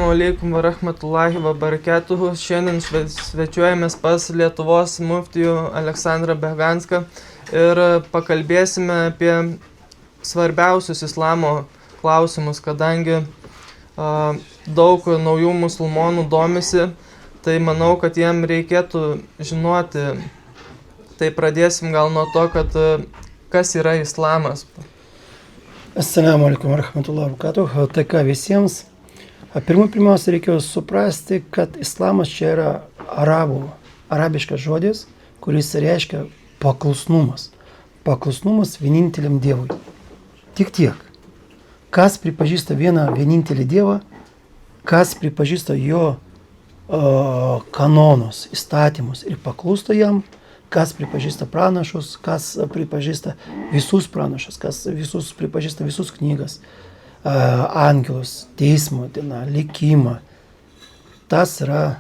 Assalamu alaikum wa rahmatullahi wa barakatuhu. Šiandien svečiuojamės pas Lietuvos muftijų Aleksandrą Behganską ir pakalbėsime apie svarbiausius islamo klausimus, kadangi daug naujų musulmonų domisi, tai manau, kad jiem reikėtų žinoti. Tai pradėsim gal nuo to, kad kas yra islamas. Assalamu alaikum warahmatullahi wabarakatuh. Tai ką visiems. Pirmiausia, reikėjo suprasti, kad islamas čia yra arabiškas žodis, kuris reiškia paklusnumas. Paklusnumas vieninteliam Dievui. Tik tiek. Kas pripažįsta vienintelį Dievą, kas pripažįsta jo kanonus, įstatymus ir paklūsta jam, kas pripažįsta pranašus, kas pripažįsta visus pranašus, kas pripažįsta visus knygas, angelus, teismo dieną, likimą. Tas yra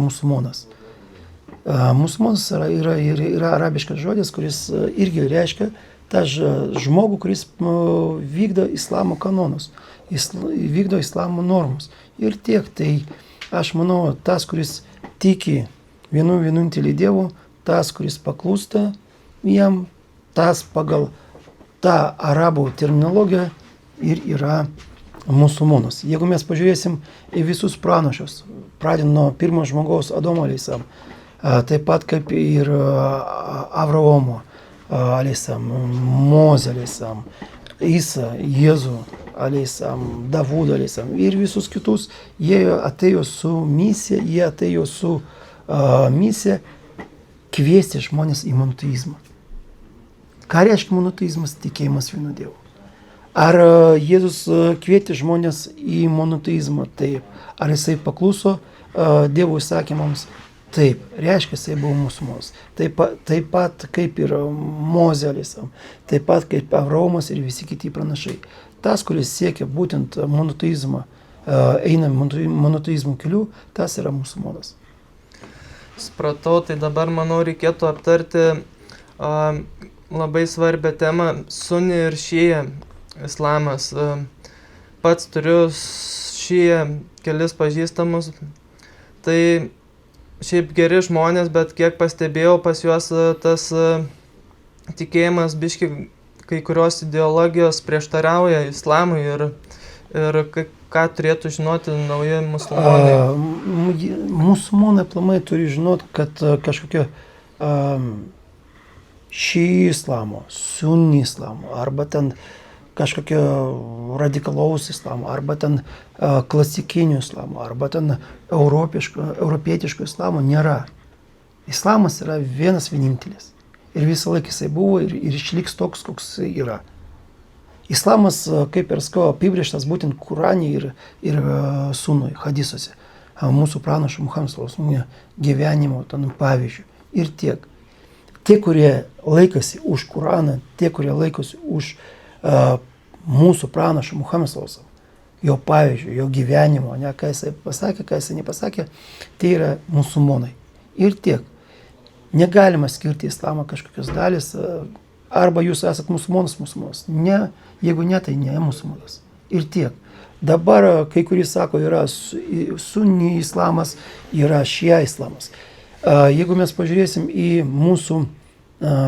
musulmonas. Musulmonas yra arabiškas žodis, kuris irgi reiškia tą žmogų, kuris vykdo islamo kanonus, vykdo islamo normus. Ir tiek, tai aš manau, tas, kuris tiki vienintelį Dievų, tas, kuris paklūsta jam, tas pagal tą arabų terminologiją ir yra musulmonas. Jeigu mes pažiūrėsim į visus pranašus, pradedant nuo pirmo žmogaus Adomo aleisam, taip pat kaip ir Avraomo aleisam, Mozė aleisam, Isa, Jėzų aleisam, Davud aleisam ir visus kitus, jie atėjo su misija, kviesti žmonės į monoteizmą. Ką reiškia monoteizmas? Tikėjimas vienu Dievu. Ar Jėzus kvietė žmonės į monoteizmą? Taip. Ar jisai pakluso Dievo įsakymams? Taip. Reiškia, jisai buvo musulmonas. Taip pat kaip ir Mozė aleisam, taip pat kaip Avraomas ir visi kiti pranašai. Tas, kuris siekia būtent monoteizmą, eina monoteizmo keliu, tas yra musulmonas. Supratau, tai dabar, manau, reikėtų aptarti labai svarbią temą – sunni ir šija islamas. Pats turiu šija kelis pažįstamus. Tai šiaip geri žmonės, bet kiek pastebėjau, pas juos tas tikėjimas biški kai kurios ideologijos prieštarauja islamui ir ką turėtų žinoti nauji musulmonai? Musulmonai aplamai turi žinoti, kad kažkokia šį islamo, sunni islamo, arba ten kažkokio radikalaus islamo, arba ten klasikinių islamo, arba ten europietiško islamo nėra. Islamas yra vienas vienintelis. Ir visą laiką jisai buvo ir išliks toks, koks yra. Islamas, kaip ir skau, apibrėžtas būtent Kurane ir sunui, hadisuose. Mūsų pranašo Muhamedo sallallahu gyvenimo pavyzdžių. Ir tiek. Tie, kurie laikosi už Kuraną, tie, kurie laikosi už mūsų pranašo Muhamedo sallallahu jo pavyzdžių, jo gyvenimo, ne, ką jisai pasakė, ką jisai nepasakė, tai yra musulmonai. Ir tiek. Negalima skirti islamą kažkokios dalis, arba jūs esat musulmonas. Ne, jeigu ne, tai ne musulmonas. Ir tiek. Dabar kai kuris sako, yra sunni islamas, yra šia islamas. Jeigu mes pažiūrėsim į mūsų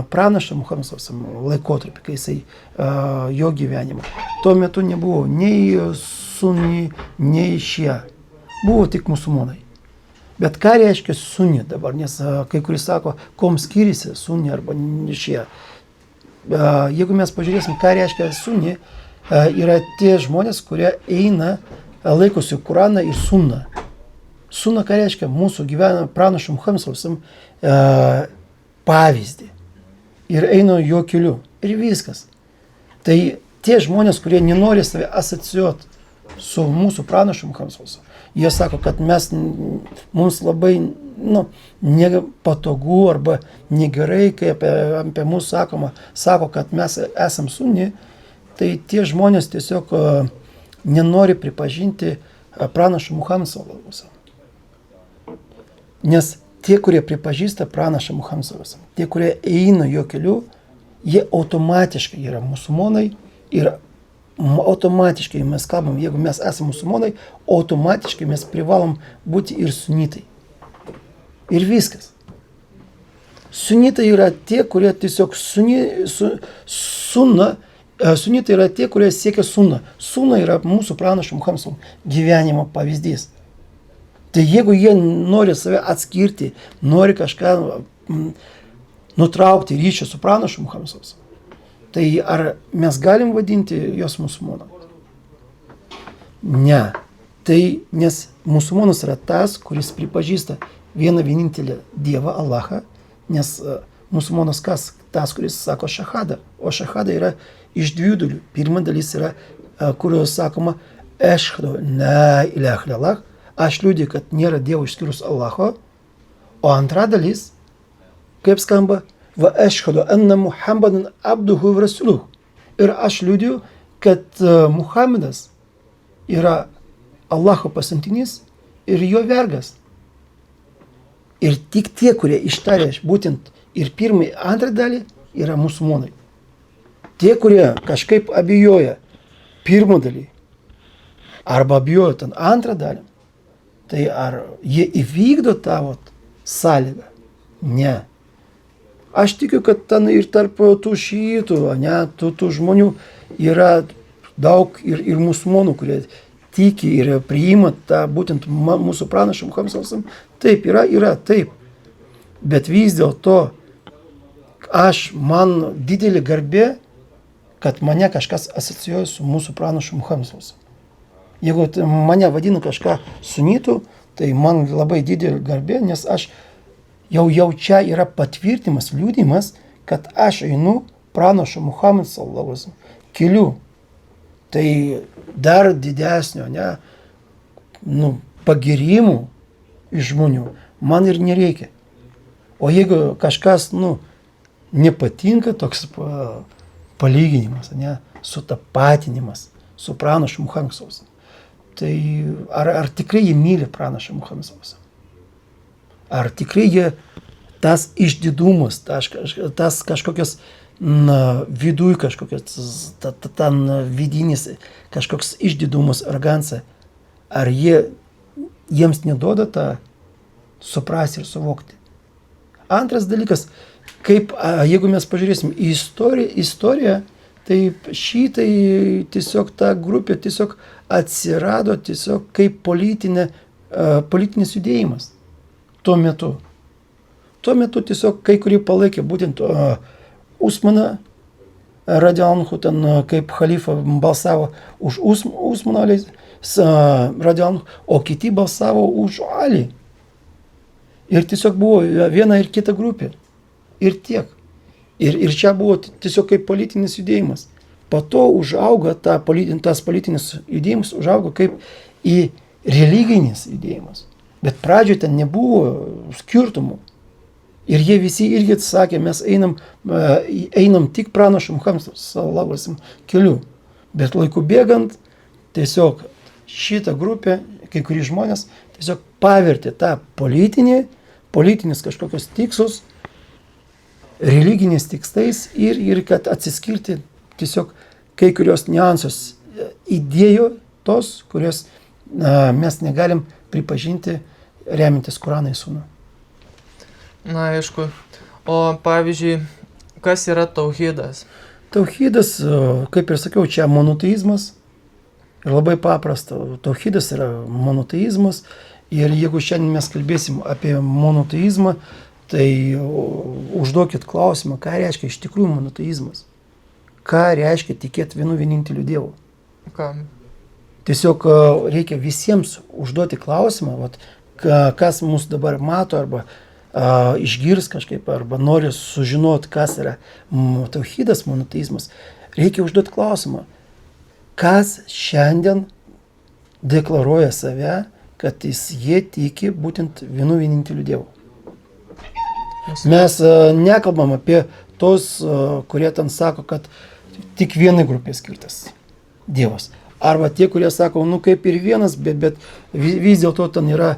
pranašą Muhamedo laikotarpį, kai jisai jo gyvenimo, tuo metu nebuvo nei sunni, nei šia. Buvo tik musulmonai. Bet ką reiškia sunni dabar, nes kai kuris sako, kom skiriasi sunni arba šia. Jeigu mes pažiūrėsim, ką reiškia sunni, yra tie žmonės, kurie eina, laikosi Kuraną ir sunną. Sunna, ką reiškia mūsų pranašo Muhamedo pavyzdį. Ir eina jo keliu. Ir viskas. Tai tie žmonės, kurie nenori save asocijuoti su mūsų pranašu Muhamedo, jie sako, kad mums labai nepatogu arba negerai, kai apie mus sako, kad mes esam sunni, tai tie žmonės tiesiog nenori pripažinti pranašo Muhamedo. Nes tie, kurie pripažįsta pranašą Muhamedą, tie, kurie eina jo keliu, jie automatiškai yra musulmonai ir automatiškai mes kalbam, jeigu mes esame musulmonai, automatiškai mes privalom būti ir sunitai. Ir viskas. Sunitai yra tie, kurie tiesiog sunitai yra tie, kurie siekia suną. Suna yra mūsų pranašo Muhamedo gyvenimo pavyzdys. Tai jeigu jie nori save atskirti, nori kažką nutraukti ryšį su pranašu Muhamedu, tai ar mes galim vadinti jos musulmoną? Ne. Tai nes musulmonas yra tas, kuris pripažįsta vieną vienintelį Dievą Allahą, nes musulmonas kas? Tas, kuris sako šahadą. O šahada yra iš dviejų dalių. Pirma dalis yra, kurios sakoma ešhadu la ilaha illallah, aš liudiju, kad nėra Dievo išskyrus Allaho. O antra dalis, kaip skamba, va ešhadu anna Muhammadan abduhu wa rasuluhu. Ir aš liudiju, kad Muhammedas yra Allaho pasiuntinys ir jo vergas. Ir tik tie, kurie ištarė būtent ir pirmąjį, antrą dalį, yra musulmonai. Tie, kurie kažkaip abejoja pirmą dalį, arba abejoja ten antrą dalį, tai ar jie įvykdo tą sąlygą? Ne. Aš tikiu, kad ten ir tarp tų šiitų, tų žmonių yra daug ir musulmonų, kurie tiki ir priima tą būtent mūsų pranašą Muhamedą. Taip, yra, taip. Bet vis dėlto man didelė garbė, kad mane kažkas asocijuoja su mūsų pranašu Muhamedu. Jeigu mane vadina kažką sunitų, tai man labai didelė garbė, nes aš jau čia yra patvirtimas, liudimas, kad aš einu pranašo Muhamedo keliu. Tai dar didesnio, pagirimų iš žmonių man ir nereikia. O jeigu kažkas, nepatinka toks palyginimas, sutapatinimas su pranašu Muhamedu, tai ar tikrai jie myli pranašą Muhamedą? Ar tikrai jie tas išdidumas, tas kažkokios viduj kažkokios, ten vidinis kažkoks išdidumas, arogancija, ar jiems neduoda tą suprasti ir suvokti? Antras dalykas, kaip, jeigu mes pažiūrėsim į istoriją, tai šitai tiesiog ta grupė tiesiog atsirado tiesiog kaip politinis judėjimas tuo metu. Tuo metu tiesiog kai kurie palaikė būtent Usmaną radiallahu, ten kaip halifa balsavo už Usmaną radiallahu, o kiti balsavo už Ali. Ir tiesiog buvo viena ir kita grupė. Ir tiek. Ir čia buvo tiesiog kaip politinis judėjimas. Po to užauga tas politinis judėjimas, užauga kaip į religinis judėjimas. Bet pradžioje ten nebuvo skirtumų. Ir jie visi irgi sakė, mes einam tik pranašo Muhamedo keliu. Bet laiku bėgant, tiesiog šitą grupę, kai kurie žmonės, tiesiog pavertė tą politinis kažkokios tikslus, religiniais tikslais ir kad atsiskirti tiesiog kai kurios niuansus įdėjo tos, kurios mes negalim pripažinti remintis Koraną ir Suną. Na, aišku. O pavyzdžiui, kas yra tauhidas? Tauhidas, kaip ir sakiau, čia monoteizmas. Ir labai paprasta. Tauhidas yra monoteizmas. Ir jeigu šiandien mes kalbėsim apie monoteizmą, tai užduokit klausimą, ką reiškia iš tikrųjų monoteizmas. Ką reiškia tikėti vienu vieninteliu Dievu. Kam? Tiesiog reikia visiems užduoti klausimą, kas mus dabar mato arba išgirs kažkaip, arba nori sužinoti, kas yra tauhidas, monoteizmas. Reikia užduoti klausimą, kas šiandien deklaruoja save, kad jie tiki būtent vienu vieninteliu Dievu. Mes nekalbam apie tos, kurie ten sako, kad tik vienai grupė skirtas Dievas. Arba tie, kurie sako, kaip ir vienas, bet vis dėlto ten yra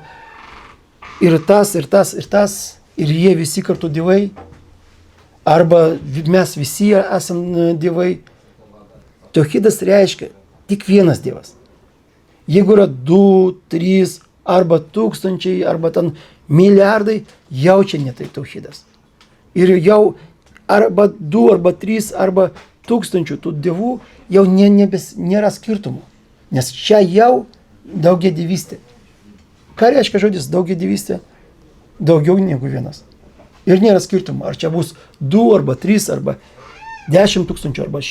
ir tas, ir jie visi kartu dievai. Arba mes visi esame dievai. Tauhidas reiškia tik vienas Dievas. Jeigu yra 2, 3 arba tūkstančiai arba ten milijardai, jau čia ne tai tauhidas. Ir jau arba 2 arba 3 arba tūkstančių tų dievų jau nėra skirtumų. Nes čia jau daugiadievystė. Ką reiškia žodis daugiadievystė? Daugiau negu vienas. Ir nėra skirtumų, ar čia bus 2 arba 3 arba 10 tūkstančių arba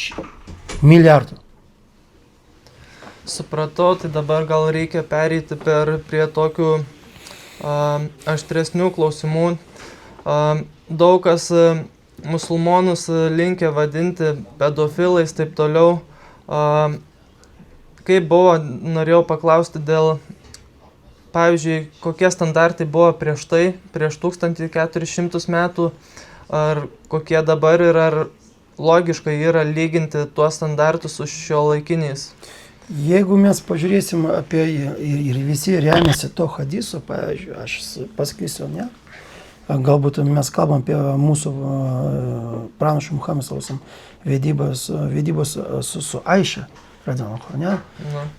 milijardų. Supratau, tai dabar gal reikia pereiti prie tokių aštresnių klausimų. Daug kas musulmonus linkę vadinti pedofilais, taip toliau. Kaip buvo, norėjau paklausti dėl, pavyzdžiui, kokie standartai buvo prieš 1400 metų, ar kokie dabar ir ar logiškai yra lyginti tuos standartus su šiuolaikiniais. Jeigu mes pažiūrėsim apie ir visi remiasi to hadiso, pavyzdžiui, aš pasakysiu, ne? Galbūt mes kalbam apie mūsų pranašų Muhammad sallallahu alaihi wasallam vedybos su Aiša, ne?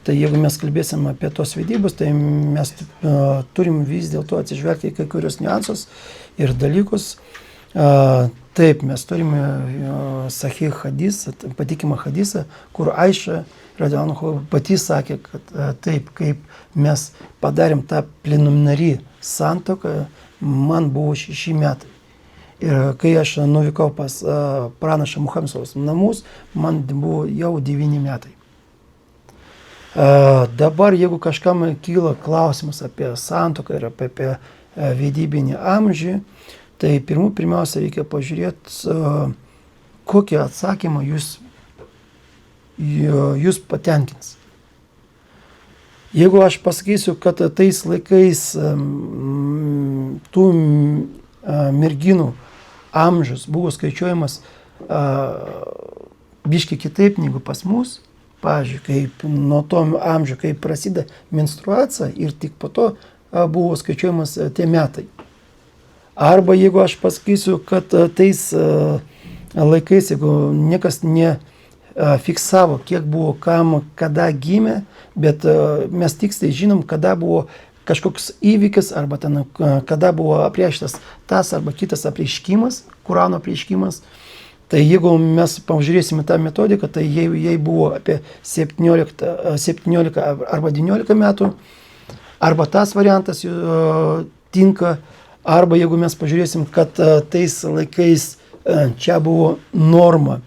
Tai jeigu mes kalbėsim apie tos vedybos, tai mes turim vis dėlto atsižvelgti į kai kurios niuansus ir dalykus. Taip, mes turime sahih hadisą, patikimą hadisą, kur Aiša pati sakė, kad taip, kaip mes padarėm tą preliminarį santuoką, man buvo 6 metai. Ir kai aš nuvykau pas pranašą Muhammad sallallahu alaihi wasallam namus, man buvo jau 9 metai. Dabar, jeigu kažkam kyla klausimas apie santuoką ir apie vedybinį amžių, tai pirmiausia reikia pažiūrėti, kokį atsakymą jūs patenkins. Jeigu aš pasakysiu, kad tais laikais tų merginų amžius buvo skaičiuojamas biški kitaip negu pas mus, pavyzdžiui, kaip nuo to amžių, kai prasideda menstruacija ir tik po to buvo skaičiuojamas tie metai. Arba jeigu aš pasakysiu, kad tais laikais, jeigu niekas nefiksavo, kiek buvo kam, kada gimė, bet mes tiksliai žinom, kada buvo kažkoks įvykis, arba ten, kada buvo apreikštas tas arba kitas apreiškimas, Kurano apreiškimas, tai jeigu mes pažiūrėsime tą metodiką, tai jei buvo apie 17 arba 19 metų, arba tas variantas tinka, arba jeigu mes pažiūrėsim, kad tais laikais čia buvo norma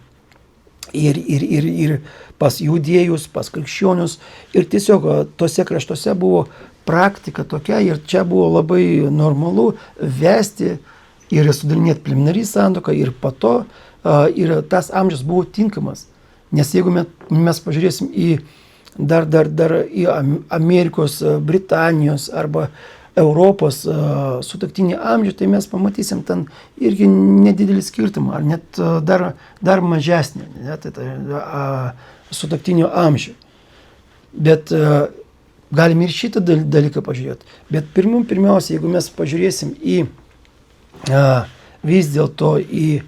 ir pas judėjus, pas krikščionius, ir tiesiog tose kraštuose buvo praktika tokia, ir čia buvo labai normalu vesti ir sudarinėti preliminarį santuoką, ir po to ir tas amžius buvo tinkamas. Nes jeigu mes pažiūrėsim į dar į Amerikos, Britanijos arba Europos sutuoktinį amžių, tai mes pamatysim ten irgi nedidelį skirtumą, ar net dar mažesnį, sutuoktinio amžių. Bet galim ir šitą dalyką pažiūrėti. Bet pirmiausia, jeigu mes pažiūrėsim į vis dėlto į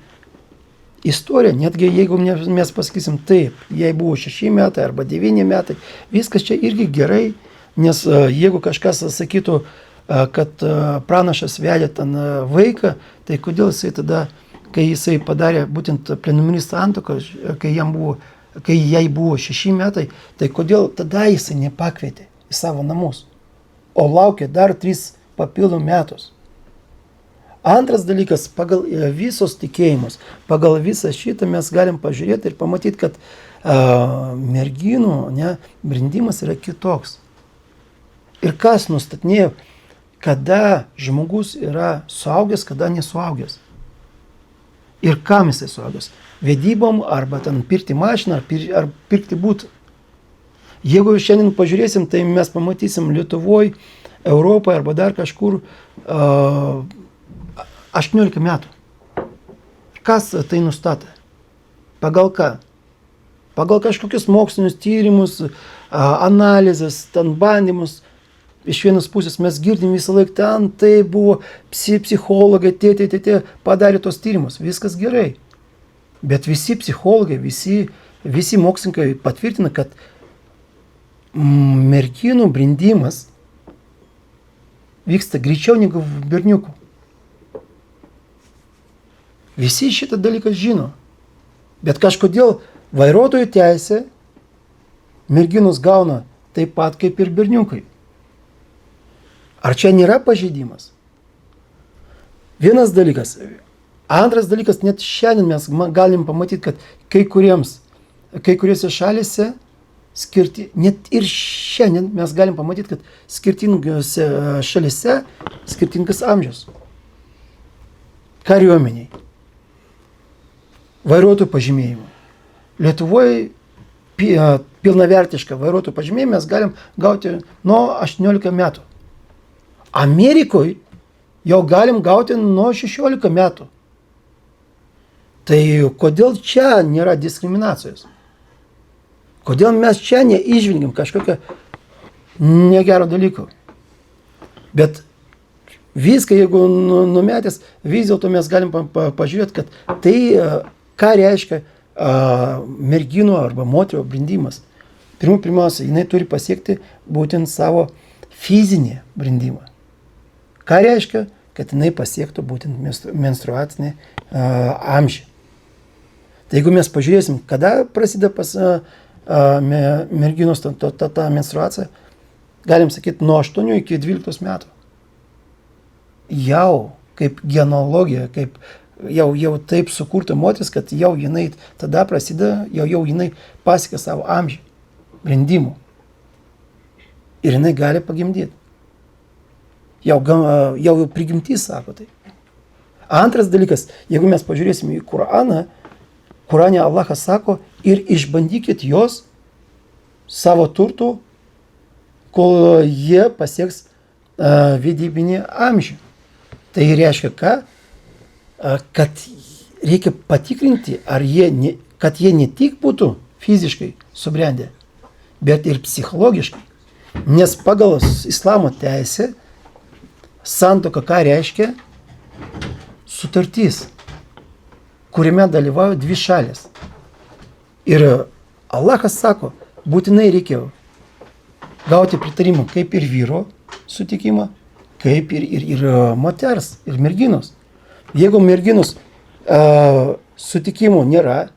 istoriją, netgi jeigu mes pasakysim taip, jei buvo 6 metai arba 9 metai, viskas čia irgi gerai, nes jeigu kažkas sakytų, kad pranašas vedė ten vaiką, tai kodėl jisai tada, kai jisai padarė būtent preliminarį santuoką, kai jai buvo 6 metai, tai kodėl tada jisai nepakvietė į savo namus, o laukė dar 3 papildomų metus. Antras dalykas, pagal visos tikėjimus, pagal visą šitą mes galim pažiūrėti ir pamatyti, kad merginų brendimas yra kitoks. Ir kas nustatinėjo, kada žmogus yra suaugęs, kada nesuaugęs. Ir kam jisai suaugęs? Vedybom, arba ten pirkti mašiną, ar pirkti būtą. Jeigu šiandien pažiūrėsim, tai mes pamatysim Lietuvoje, Europoje arba dar kažkur 18 metų. Kas tai nustatė? Pagal ką? Pagal kažkokius mokslinius tyrimus, analizės, ten bandymus. Iš vienos pusės mes girdim visą laiką ten, tai buvo psichologai, padarė tos tyrimus, viskas gerai. Bet visi psichologai, visi visi mokslininkai patvirtina, kad merginų brindimas vyksta greičiau negu berniukų. Visi šitą dalyką žino. Bet kažkodėl vairuotojų teisė merginos gauna taip pat kaip ir berniukai. Ar čia nėra pažeidimas? Vienas dalykas. Antras dalykas, net šiandien mes galim pamatyti, kad kai kuriuose šalise net ir šiandien mes galim pamatyti, kad skirtingose šalise skirtingas amžius. Kariuomeniai. Vairuotojų pažymėjimų. Lietuvoje pilnavertišką vairuotojų pažymėjimą mes galim gauti nuo 18 metų. Amerikoje jau galim gauti nuo 16 metų. Tai kodėl čia nėra diskriminacijos? Kodėl mes čia neižvelgiam kažkokio negero dalyko? Bet viską, jeigu numetęs, vis dėlto mes galim pažiūrėti, kad tai, ką reiškia merginų arba moterų brindimas. Pirmiausia, jinai turi pasiekti būtent savo fizinį brindimą. Ką reiškia, kad jinai pasiektų būtent menstruacinį amžių. Tai jeigu mes pažiūrėsim, kada prasideda pas merginos ta menstruacija, galim sakyti nuo 8 iki 12 metų. Jau kaip genealogija, kaip jau taip sukurta moteris, kad jau jinai tada prasideda, jau jinai pasiekia savo amžių, brendimų. Ir jinai gali pagimdyti. Jau prigimtis sako tai. Antras dalykas, jeigu mes pažiūrėsim į Koraną, Korane Allahas sako, ir išbandykit jos savo turtų, kol jie pasieks vedybinį amžių. Tai reiškia ką? Kad reikia patikrinti, kad jie ne tik būtų fiziškai subrendę, bet ir psichologiškai. Nes pagal islamo teisę santuoka ką reiškia? Sutartis, kuriame dalyvauja dvi šalės. Ir Allahas sako, būtinai reikia gauti pritarimą kaip ir vyro sutikimą, kaip ir moters, ir merginos. Jeigu merginos sutikimo nėra,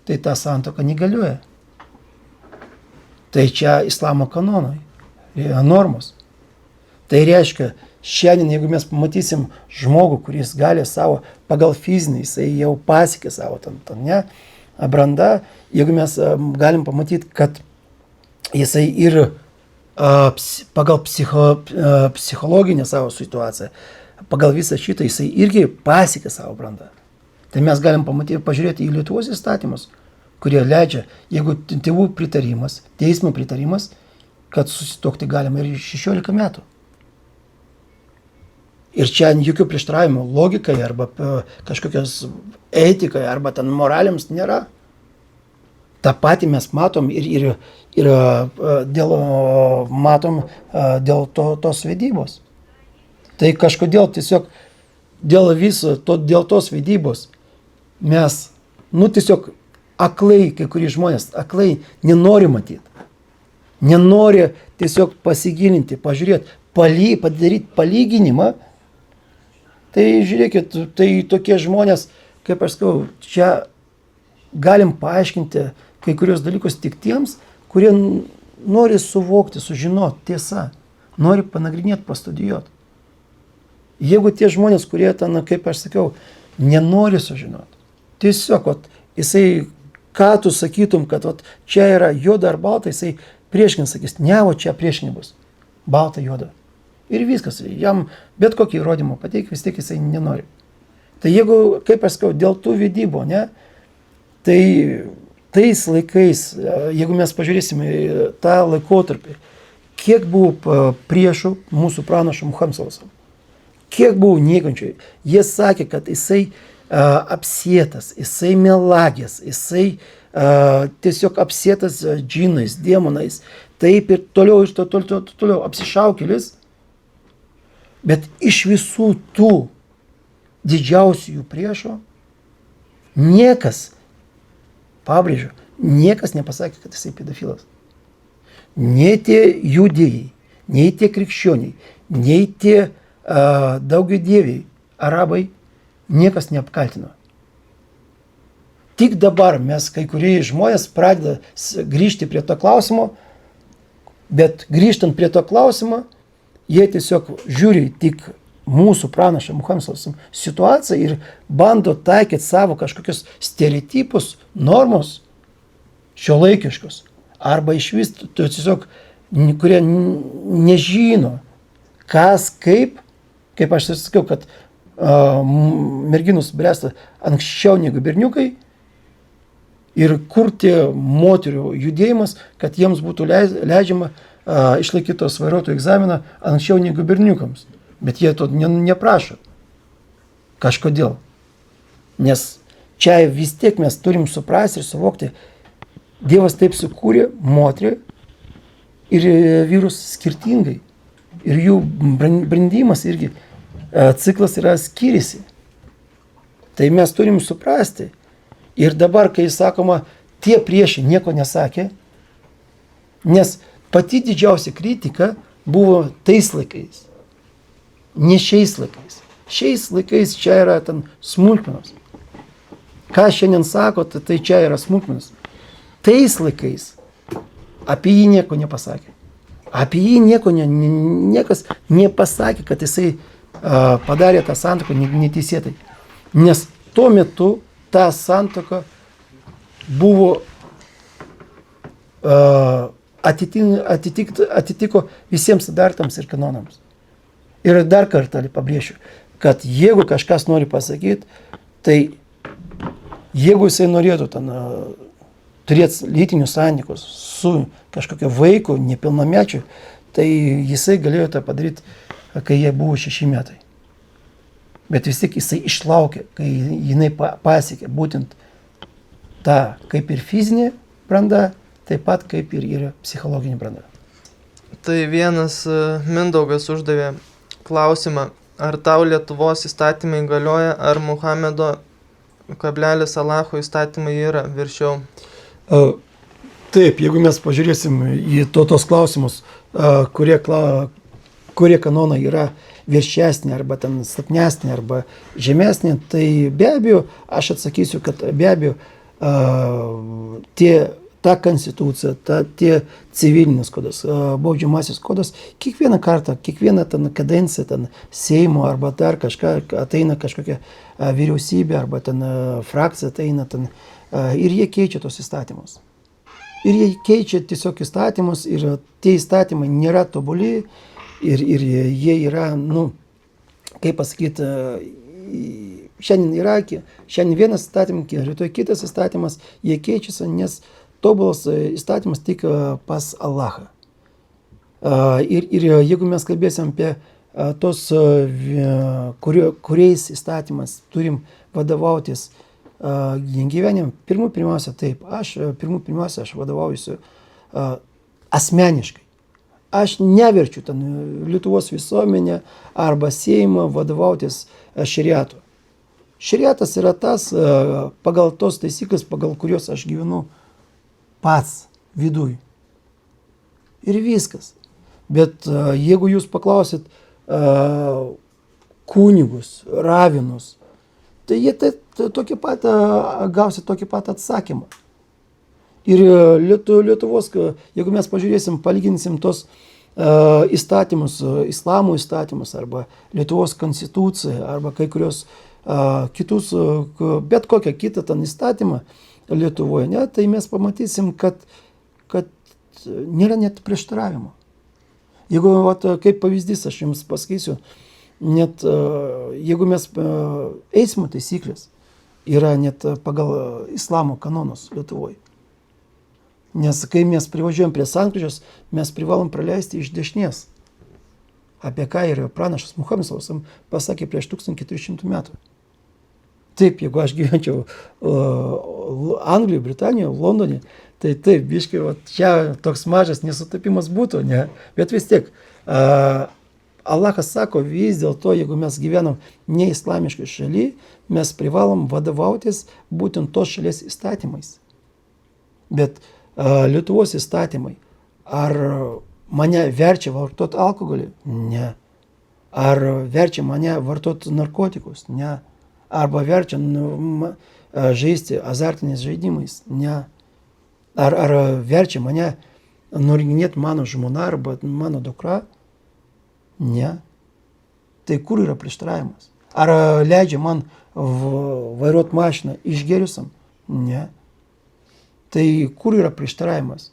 tai ta santuoka negalioja. Tai čia islamo kanonai, normos. Tai reiškia, šiandien, jeigu mes pamatysim žmogų, kuris gali savo, pagal fizinį, jisai jau pasiekė savo brandą, jeigu mes galim pamatyti, kad jisai ir pagal psichologinę savo situaciją, pagal visą šitą jisai irgi pasiekė savo brandą. Tai mes galim pažiūrėti į Lietuvos įstatymus, kurie leidžia, jeigu tėvų pritarimas, teismo pritarimas, kad susituokti galima ir 16 metų. Ir čia jokių prieštaravimų logikai arba kažkokios etikai arba ten moralėms nėra. Ta pati mes matom ir dėl tos vedybos. Tai kažkodėl tiesiog dėl tos vedybos mes, tiesiog aklai, kai kurie žmonės aklai nenori matyti. Nenori tiesiog pasigilinti, pažiūrėti, padaryti palyginimą. Tai žiūrėkit, tai tokie žmonės, kaip aš sakau, čia galim paaiškinti kai kurios dalykus tik tiems, kurie nori suvokti, sužinoti tiesą, nori panagrinėti, pastudijuoti. Jeigu tie žmonės, kurie ten, kaip aš sakiau, nenori sužinoti, tiesiog, jisai, ką tu sakytum, kad čia yra juoda ar balta, jisai prieškingai sakys, ne, čia priešingai bus, balta, juoda. Ir viskas, jam bet kokį įrodymą pateik, vis tiek jisai nenori. Tai jeigu, kaip aš sakau, dėl tų vedybų, tai tais laikais, jeigu mes pažiūrėsime tą laikotarpį, kiek buvo priešų mūsų pranašo Muhammedas, kiek buvo niekančių, jie sakė, kad jisai apsėtas, jisai melagės, jisai tiesiog apsėtas džinais, demonais, taip ir toliau apsišaukėlis. Bet iš visų tų didžiausių jų priešų niekas, pabrėžiu, Niekas nepasakė, kad jisai pedofilas. Nei tie judėjai, nei tie krikščioniai, nei tie daugiadieviai, arabai, niekas neapkaltino. Tik dabar mes, kai kurie žmonės, pradeda grįžti prie to klausimo, bet grįžtant prie to klausimo, jie tiesiog žiūri tik mūsų pranašą Muhamedo situaciją ir bando taikyti savo kažkokius stereotipus, normos šiuolaikiškus. Arba iš vis tiesiog, kurie nežino, kas kaip aš ir sakiau, kad merginus bręsta anksčiau negu berniukai ir kurti moterių judėjimas, kad jiems būtų leidžiama išlaikyti tos vairuotojų egzaminą anksčiau negu berniukams. Bet jie to neprašo. Kažkodėl. Nes čia vis tiek mes turim suprasti ir suvokti, Dievas taip sukūrė moterį ir vyrus skirtingai. Ir jų brendimas irgi ciklas yra skiriasi. Tai mes turim suprasti. Ir dabar, kai sakoma, tie priešai nieko nesakė, nes pati didžiausia kritika buvo tais laikais. Ne šiais laikais. Šiais laikais čia yra ten smulkmenos. Ką šiandien sako, tai čia yra smulkmenos. Tais laikais apie jį nieko nepasakė. Apie jį niekas nepasakė, kad jisai padarė tą santuoką neteisėtai. Nes tuo metu ta santuoka buvo atitiko visiems standartams ir kanonams. Ir dar kartą pabrėšiu, kad jeigu kažkas nori pasakyti, tai jeigu jisai norėtų ten turėti lytinius santykius su kažkokio vaiko, nepilnamečiu, tai jisai galėjo tą padaryti, kai jie buvo 6 metai. Bet vis tik jisai išlaukė, kai jinai pasiekė būtent tą kaip ir fizinė branda, taip pat kaip ir psichologinė branda. Tai vienas Mindaugas uždavė klausimą, ar tau Lietuvos įstatymai galioja, ar Muhamedo Alacho įstatymai yra viršiau? Taip, jeigu mes pažiūrėsim į tos klausimus, kurie kanonai yra viršesnė arba ten silpnesnė arba žemesnė, tai be abejo, aš atsakysiu, kad be abejo ta konstitucija, tie civilinis kodas, baudžiamasis kodas, kiekvieną kartą, kiekvieną ten kadenciją, ten Seimo arba dar kažką, ateina kažkokia vyriausybė arba ten frakcija ateina ten ir jie keičia tos įstatymus. Ir jie keičia tiesiog įstatymus ir tie įstatymai nėra tobuli ir jie yra, kaip pasakyti, šiandien vienas įstatymas, rytoj kitas įstatymas, jie keičiasi, nes tobulas įstatymas tik pas Allahą. Ir jeigu mes kalbėsim apie tos, kuriais įstatymas turim vadovautis gyvenime, pirmiausia, taip, aš vadovaujusiu asmeniškai. Aš neverčiu ten Lietuvos visuomenę arba Seimą vadovautis šeriatu. Šeriatas yra tas, pagal tos taisyklės, pagal kurios aš gyvenu pats viduj. Ir viskas. Bet jeigu jūs paklausit kunigus, ravinus, tai jie gausit tokį pat atsakymą. Ir Lietuvos, jeigu mes pažiūrėsim, palyginsim tos įstatymus, islamo įstatymus, arba Lietuvos konstituciją, arba kai kurios kitus, bet kokią kitą ten įstatymą Lietuvoje, ne, tai mes pamatysim, kad nėra net prieštaravimo. Jeigu, kaip pavyzdys, aš jums pasakysiu, net jeigu mes eismo taisyklės yra net pagal islamo kanonus Lietuvoje. Nes kai mes privažiuojam prie sankryžos, mes privalom praleisti iš dešinės. Apie ką ir pranašas Muhamedas pasakė prieš 1400 metų. Taip, jeigu aš gyvenčiau Anglijoje, Britanijoje, Londone, tai taip, biškai, čia toks mažas nesutapimas būtų, ne? Bet vis tiek, Allahas sako, vis dėlto, jeigu mes gyvenam ne islamiškai šaly, mes privalom vadovautis būtent tos šalies įstatymais. Bet Lietuvos įstatymai, ar mane verčia vartoti alkoholį? Ne. Ar verčia mane vartoti narkotikus? Ne. Arba verčia žaisti azartiniais žaidimais? Ne. Ar verčia mane nuringinėti mano žmona arba mano dukra? Ne. Tai kur yra prieštaravimas? Ar leidžia man vairuoti mašiną išgėrusiam? Ne. Tai kur yra prieštaravimas?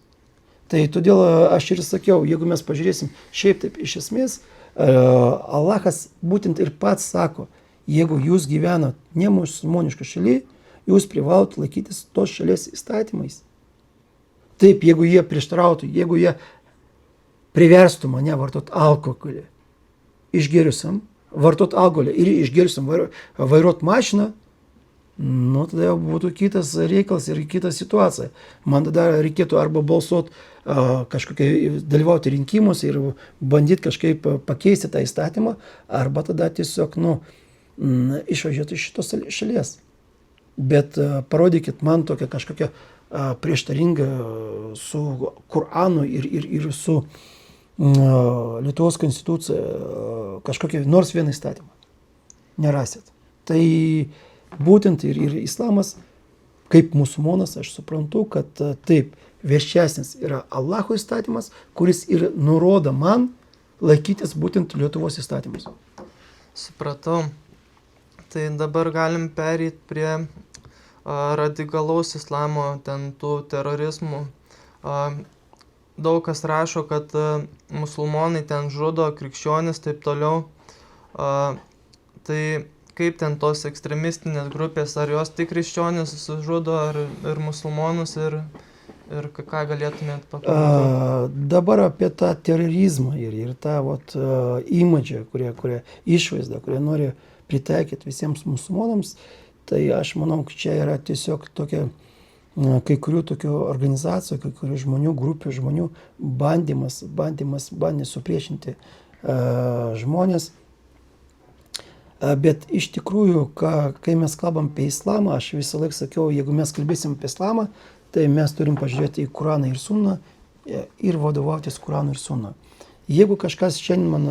Tai todėl aš ir sakiau, jeigu mes pažiūrėsim šiaip taip iš esmės, Allahas būtent ir pats sako, jeigu jūs gyvenat ne musulmonišką šaly, jūs privalot laikytis tos šalies įstatymais. Taip, jeigu jie prieštarautų, jeigu jie priverstų mane vartoti alkoholį išgėrusiam, vartoti alkoholį ir išgėrusiam vairuoti mašiną, nu, tada jau būtų kitas reikalas ir kita situacija. Man tada reikėtų arba balsuoti dalyvauti rinkimuose ir bandyti kažkaip pakeisti tą įstatymą, arba tada tiesiog, išvažiuoti iš šitos šalies. Bet parodykit man tokią kažkokią prieštaringą su Koranu ir su Lietuvos konstitucija kažkokią nors vieną įstatymą. Nerasit. Tai būtent ir islamas, kaip musulmonas, aš suprantu, kad taip, viešesnis yra Allaho įstatymas, kuris ir nurodo man laikytis būtent Lietuvos įstatymus. Supratau. Tai dabar galim pereiti prie radikalaus islamo, ten tų terorizmų. Daug kas rašo, kad musulmonai ten žudo, krikščionis, taip toliau. Tai kaip ten tos ekstremistinės grupės, ar jos tik krikščionis žudo, ar ir musulmonus, ir ką galėtumėt pakomentuoti? Dabar apie tą terorizmą ir tą imidžą, kurie išvaizdą, kurie nori pritaikyti visiems musulmonams, tai aš manau, kad čia yra tiesiog tokia kai kurių tokių organizacijų, kai kurių žmonių, grupių žmonių bandymas supriešinti žmonės. Bet iš tikrųjų, kai mes kalbam apie islamą, aš visą laiką sakiau, jeigu mes kalbėsim apie islamą, tai mes turim pažiūrėti į Kuraną ir Sunną ir vadovautis Kuranu ir Sunna. Jeigu kažkas šiandien man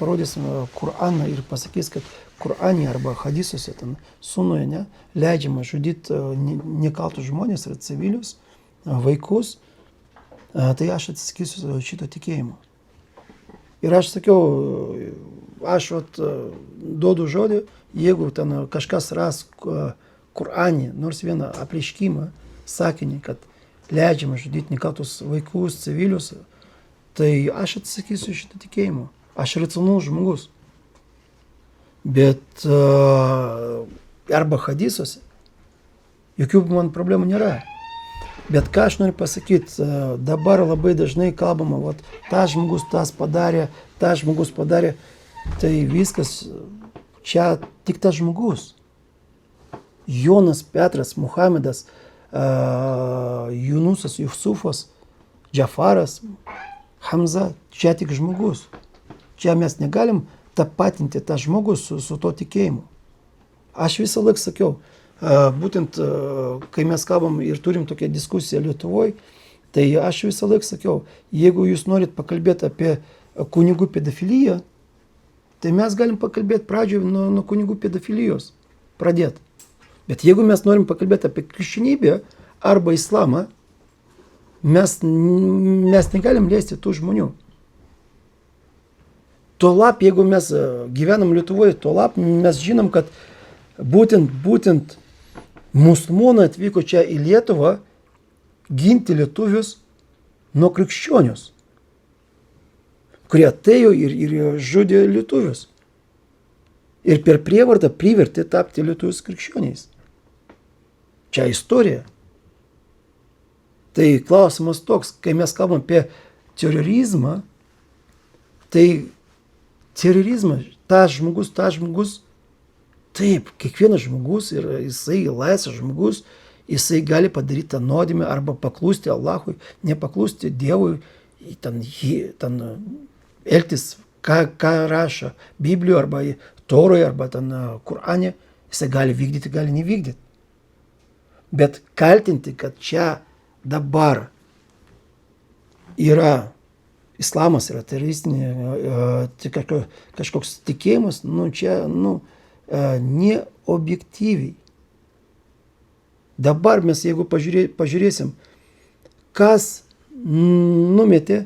parodys Kuraną ir pasakys, kad Kurane arba hadisuose, ten Sunnoje, leidžiama žudyti nekaltus žmonės ir civilius, vaikus, tai aš atsisakysiu šito tikėjimo. Ir aš sakiau, aš duodu žodį, jeigu ten kažkas ras Kurane nors vieną apreiškimą, sakinį, kad leidžiama žudyti nekaltus vaikus, civilius, tai aš atsisakysiu šitą tikėjimą. Aš racionalus žmogus. Bet arba hadisuose jokių man problemų nėra. Bet ką aš noriu pasakyti, dabar labai dažnai kalbama, tas žmogus tas padarė, tas žmogus padarė, tai viskas čia tik tas žmogus. Jonas, Petras, Muhamedas, Junusas, Jusufas, Džafaras, Hamza, čia tik žmogus. Čia mes negalim tapatinti tą žmogus su to tikėjimu. Aš visą laiką sakiau, būtent kai mes kalbam ir turim tokią diskusiją Lietuvoje, tai aš visą laiką sakiau, jeigu jūs norit pakalbėti apie kunigų pedofiliją, tai mes galim pakalbėti pradžioje nuo kunigų pedofilijos pradėti. Bet jeigu mes norim pakalbėti apie krikščionybę arba islamą, mes negalim liesti tų žmonių. Tuolab, jeigu mes gyvenam Lietuvoje, tuolab mes žinom, kad būtent musulmonai atvyko čia į Lietuvą ginti lietuvius nuo krikščionius, kurie atėjo ir žudė lietuvius. Ir per prievartą privertė tapti lietuvius krikščioniais. Čia istorija. Tai klausimas toks, kai mes kalbam apie terorizmą, tai terorizmas, tas žmogus, taip, kiekvienas žmogus ir jisai laisvas žmogus, jisai gali padaryti tą nuodėmę arba paklusti Allahui, nepaklusti Dievui, ten elgtis, ką rašo Biblijoje arba Toroje arba ten Kurane, jisai gali vykdyti, gali nevykdyti. Bet kaltinti, kad čia dabar yra islamas, yra teroristinė, kažkoks tikėjimas, čia, neobjektyviai. Dabar mes, jeigu pažiūrėsim, kas numetė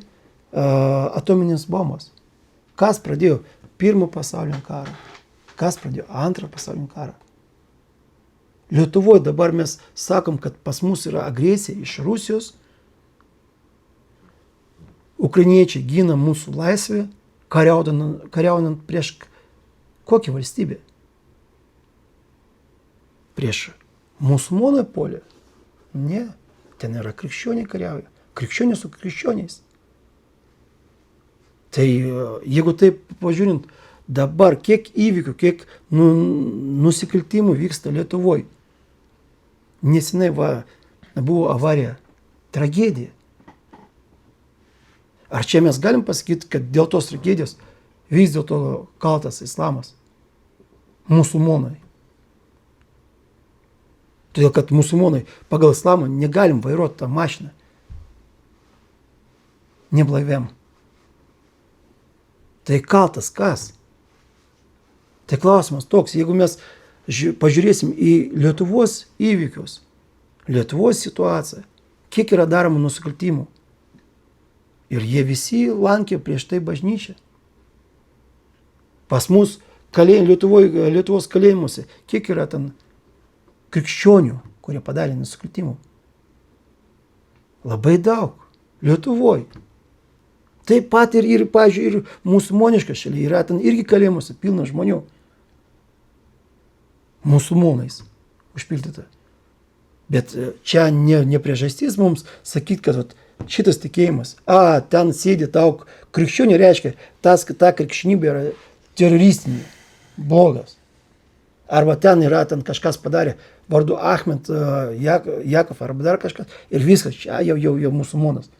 atominės bombas, kas pradėjo Pirmą pasaulinį karą, kas pradėjo Antrą pasaulinį karą. Lietuvoje dabar mes sakom, kad pas mus yra agresija iš Rusijos, ukrainiečiai gina mūsų laisvę, kariaunant prieš kokią valstybę? Prieš musulmonų polį? Ne, ten yra krikščioniai kariauja, krikščionys su krikščioniais. Tai jeigu taip pažiūrint, dabar kiek įvykių, kiek nusikaltimų vyksta Lietuvoje. Nesenai buvo avarija, tragedija. Ar čia mes galim pasakyti, kad dėl tos tragedijos vis dėlto kaltas islamas, musulmonai? Todėl, kad musulmonai pagal islamą negalim vairuoti tą mašiną neblaiviam. Tai kaltas kas? Tai klausimas toks, jeigu mes pažiūrėsim į Lietuvos įvykius, Lietuvos situaciją, kiek yra daroma nusikaltimų. Ir jie visi lankė prieš tai bažnyčią. Pas mus Lietuvos kalėjimuose, kiek yra ten krikščionių, kurie padarė nusikaltimų. Labai daug. Lietuvoje. Taip pat pavyzdžiui, ir musulmoniška šalyje yra ten irgi kalėjimuose pilna žmonių. Musulmonais užpildyta. Bet čia ne priežastis mums sakyti, kad šitas tikėjimas, ten sėdi daug krikščionių, reiškia, ta krikščionybė yra teroristinė, blogas. Arba ten kažkas padarė vardu Ahmed Jakov arba dar kažkas ir viskas, čia jau musulmonas.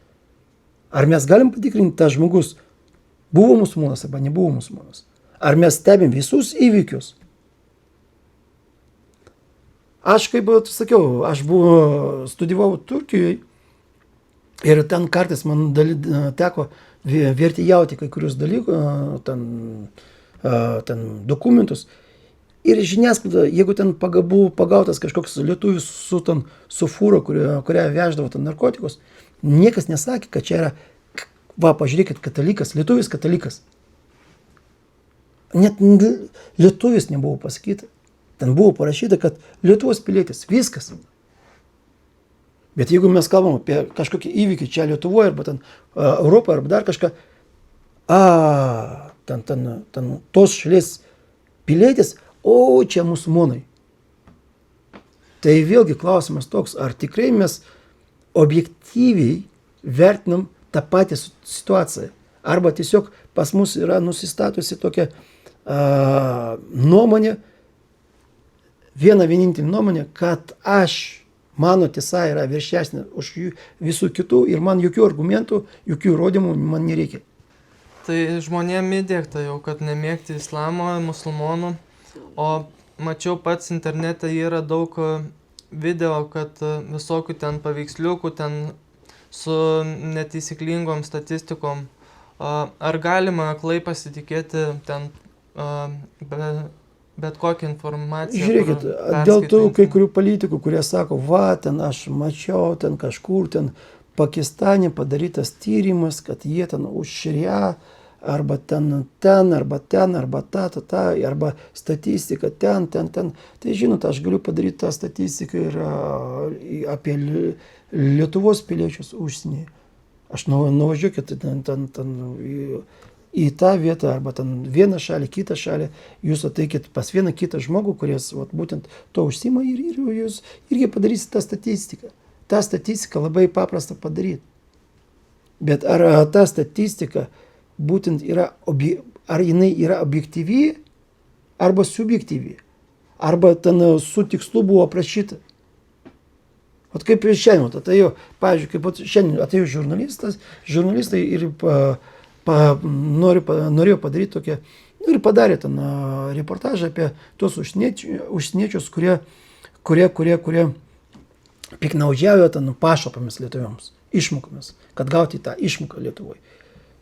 Ar mes galim patikrinti, tas žmogus buvo musulmonas arba nebuvo musulmonas? Ar mes stebim visus įvykius? Aš, kaip sakiau, aš studijavau Turkijoje ir ten kartais man teko vertėjauti kai kurius dalykus, ten dokumentus. Ir žiniasklaida, jeigu ten buvo pagautas kažkoks lietuvis su fūra, kurią veždavo ten narkotikus, niekas nesakė, kad čia yra, pažiūrėkit, katalikas, lietuvis katalikas. Net lietuvis nebuvo pasakyta. Ten buvo parašyta, kad Lietuvos pilietis, viskas. Bet jeigu mes kalbam apie kažkokį įvykį čia Lietuvoje, arba ten Europoje, arba dar kažką, ten tos šalies pilietis, čia musulmonai. Tai vėlgi klausimas toks, ar tikrai mes objektyviai vertinam tą patį situaciją. Arba tiesiog pas mus yra nusistatusi tokia nuomonė, viena vienintelė nuomonė, kad mano tiesa yra viršesnė už visų kitų ir man jokių argumentų, jokių įrodymų man nereikia. Tai žmonėm įdiegta jau, kad nemėgti islamo, musulmonų, o mačiau pats internete yra daug video, kad visokių ten paveiksliukų, ten su neteisinglingom statistikom. Ar galima aklai pasitikėti ten bet kokią informaciją? Žiūrėkit, dėl tų kai kurių politikų, kurie sako, ten aš mačiau, ten kažkur, ten Pakistane padarytas tyrimas, kad jie ten už širią, arba ten, arba ten, arba arba statistika ten. Tai žinot, aš galiu padaryti tą statistiką ir apie Lietuvos piliečius užsienyje. Aš nuvažiuokit į tą vietą, arba ten vieną šalį, kitą šalį, jūs ateikit pas vieną kitą žmogų, kuris būtent to užsima ir jūs irgi padarysite tą statistiką. Ta statistika labai paprasta padaryti. Bet ar ta statistika būtent ar jinai yra objektyvi, arba subjektyvi, arba ten su tikslu buvo aprašyta. Kaip šiandien atėjo, pavyzdžiui, kaip šiandien atėjo žurnalistai ir norėjo padaryti tokią, ir padarė ten reportažą apie tos užsieniečius, kurie piknaudžiauja ten pašalpomis lietuviams, išmokomis, kad gauti tą išmoką Lietuvoje.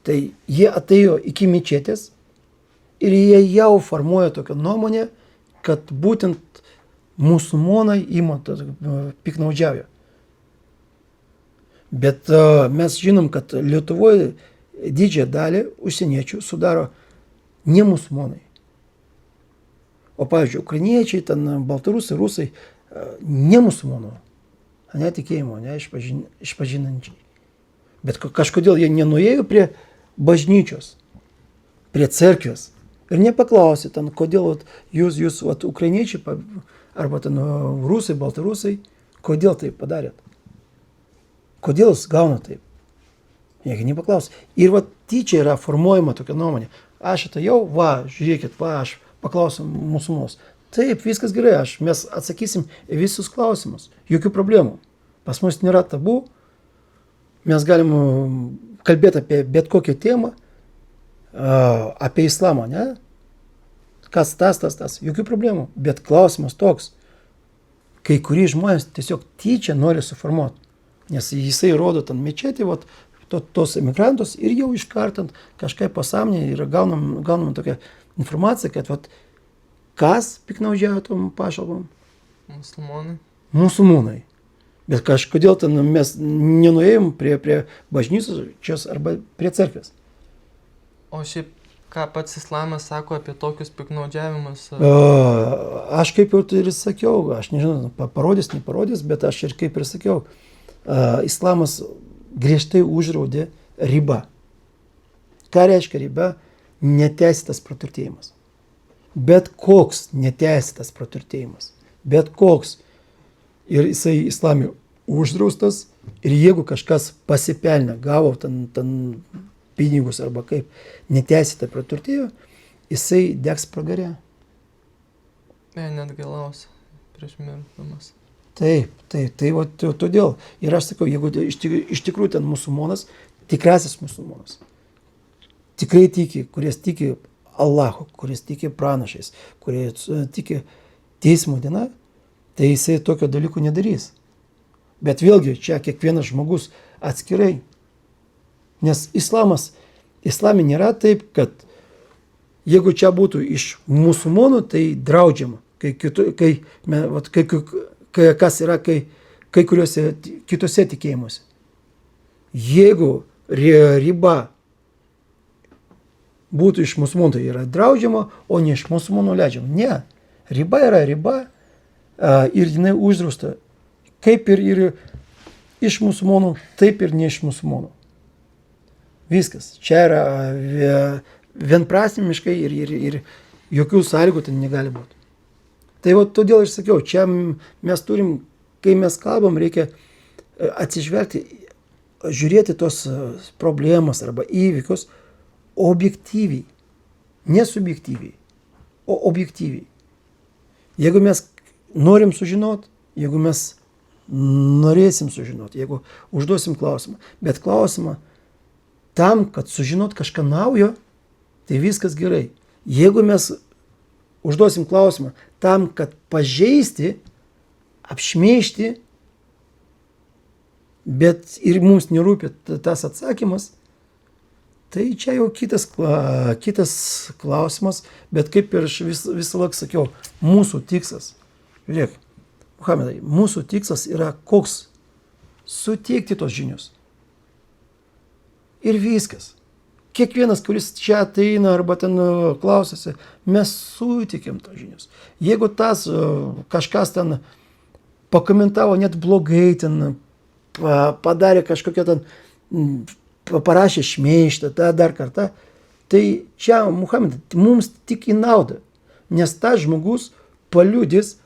Tai jie atėjo iki mečetės ir jie jau formuoja tokią nuomonę, kad būtent musulmonai piknaudžiauja. Bet mes žinom, kad Lietuvoje didžiąją dalį užsieniečių sudaro ne musulmonai. O pavyzdžiui, ukrainiečiai, ten baltarusai, rusai, ne musulmonų, ne tikėjimo, ne išpažinančiai. Bet kažkodėl jie nenuėjo prie bažnyčios, prie cerkvės ir nepaklausė ten, kodėl jūs ukrainiečiai arba ten rusai, baltarusai, kodėl taip padarėt? Kodėl jūs gauna taip? Jeigu nepaklausė. Ir tyčia yra formuojama tokia nuomonė. Aš atėjau, žiūrėkit, aš paklausiu musulmonus. Taip, viskas gerai, mes atsakysim visus klausimus. Jokių problemų. Pas mus nėra tabu. Mes galim kalbėti apie bet kokią temą. Apie islamą, ne? Kas tas. Jokių problemų. Bet klausimas toks. Kai kurie žmonės tiesiog tyčia nori suformuoti. Nes jisai rodo ten mečetį, tos emigrantus ir jau iškartant kažkaip pasąmonėje yra gaunama tokia informacija, kad kas piknaudžiavo tom pašalpom? Musulmonai. Bet kažkodėl ten mes nenuėjom prie bažnyčios arba prie cerkvės. O šiaip, ką pats islamas sako apie tokius piknaudžiavimus? Aš kaip ir sakiau, aš nežinau, neparodys, bet aš ir kaip ir sakiau, islamas griežtai uždraudė ribą. Ką reiškia riba? Neteisėtas praturtėjimas. Bet koks neteisėtas praturtėjimas. Bet koks. Ir jisai islame uždraustas. Ir jeigu kažkas pasipelnė, gavo ten pinigus arba kaip neteisėtai praturtėjo, jisai degs pragare. Net galiausiai prieš mirdamas. Taip, todėl. Ir aš sakau, jeigu iš tikrųjų ten musulmonas, tikrasis musulmonas, tikrai tiki, kuris tiki Allahu, kuris tiki pranašais, kuris tiki teismo diena, tai jisai tokio dalyko nedarys. Bet vėlgi, čia kiekvienas žmogus atskirai. Nes islame nėra taip, kad jeigu čia būtų iš musulmonų, tai draudžiama. Kas yra kai kuriuose kitose tikėjimuose. Jeigu riba būtų iš musulmonų, tai yra draudžiama, o ne iš musulmonų leidžiama. Ne. Riba yra riba ir jinai uždrausta. Kaip ir iš musulmonų, taip ir ne iš musulmonų. Viskas. Čia yra vienprasmiškai ir jokių sąlygų ten negali būti. Tai todėl aš sakiau, čia mes turim, kai mes kalbam, reikia atsižvelgti, žiūrėti tos problemas arba įvykius objektyviai, nesubjektyviai, o objektyviai. Jeigu mes norim sužinoti, jeigu mes norėsim sužinoti, jeigu užduosim klausimą, bet klausimą tam, kad sužinot kažką naujo, tai viskas gerai. Jeigu mes užduosim klausimą tam, kad pažeisti, apšmeižti, bet ir mums nerūpi tas atsakymas, tai čia jau kitas klausimas, bet kaip ir aš visą laiką sakiau, mūsų tikslas, žiūrėk, Muhamedai, mūsų tikslas yra koks? Suteikti tos žinios. Ir viskas. Kiekvienas, kuris čia ateina arba ten klausosi, mes sutikėm tos žinios. Jeigu tas kažkas ten pakomentavo net blogai, ten padarė kažkokią ten, parašė šmeižtą, dar kartą, tai čia, Muhamedai, mums tik į naudą. Nes tas žmogus paliudys,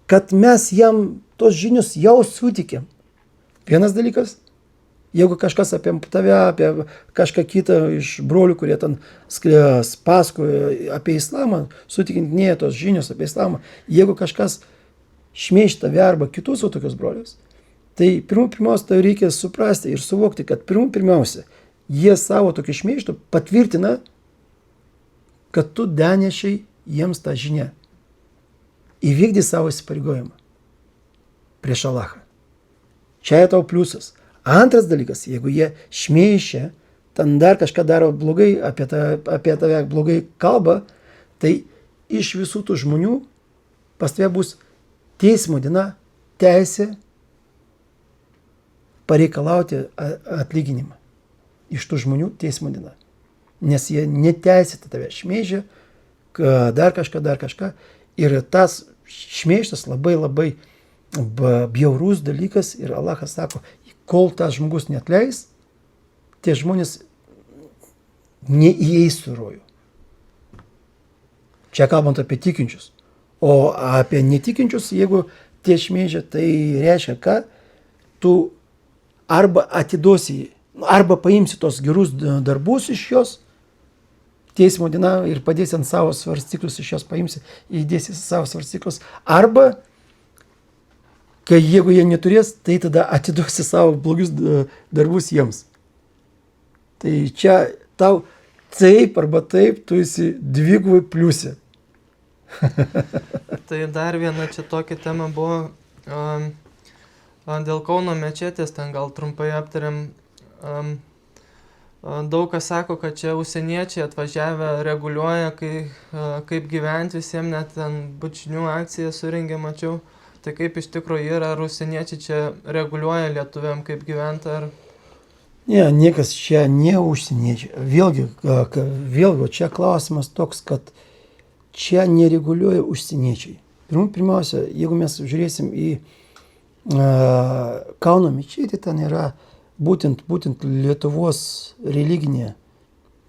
kad mes jam tos žinios jau sutikėm. Vienas dalykas. Jeigu kažkas apie tave, apie kažką kitą iš brolių, kurie ten pasakoja apie islamą, sutikintinėja tos žinios apie islamą, jeigu kažkas šmeiž tave arba kitus tokius brolius, tai pirmiausia, tai reikia suprasti ir suvokti, kad pirmiausia, jie savo tokį šmeižtų patvirtina, kad tu danešiai jiems tą žinią. Įvykdė savo įsipareigojimą prieš Allahą. čia tau pliusas. Antras dalykas, jeigu jie šmeišia, ten dar kažką daro blogai, apie tave blogai kalba, tai iš visų tų žmonių pas tave bus teismo diena, teisė pareikalauti atlyginimą. Iš tų žmonių teismo diena. Nes jie neteisėtai tave šmeižia, dar kažką. Ir tas šmeižtas labai bjaurus dalykas ir Alachas sako, kol tas žmogus neatleis, tie žmonės neįeis į rojų. Čia kalbant apie tikinčius. O apie netikinčius, jeigu tie šmeižia, tai reiškia, kad tu arba atiduosi, arba paimsi tos gerus darbus iš jos, teismo diena ir padėsi ant savo svarstyklius, iš jos paimsi, įdėsi savo svarstyklius, arba, kai jeigu jie neturės, tai tada atiduosi savo blogus darbus jiems. Tai čia tau taip arba taip, tu esi dvigubai pliusė. Tai dar viena čia tokia tema buvo dėl Kauno mečetės, ten gal trumpai aptariam. Daug kas sako, kad čia užsieniečiai atvažiavę reguliuoja, kaip gyventi visiems, net ten bučinių akciją surengė, mačiau. Tai kaip iš tikrųjų yra, ar užsieniečiai čia reguliuoja lietuviam, kaip gyventi, ar... Ne, niekas čia ne užsieniečiai. Vėlgi, čia klausimas toks, kad čia nereguliuoja užsieniečiai. Pirmiausia, jeigu mes žiūrėsim į Kauno mečetį, ten yra būtent Lietuvos religinė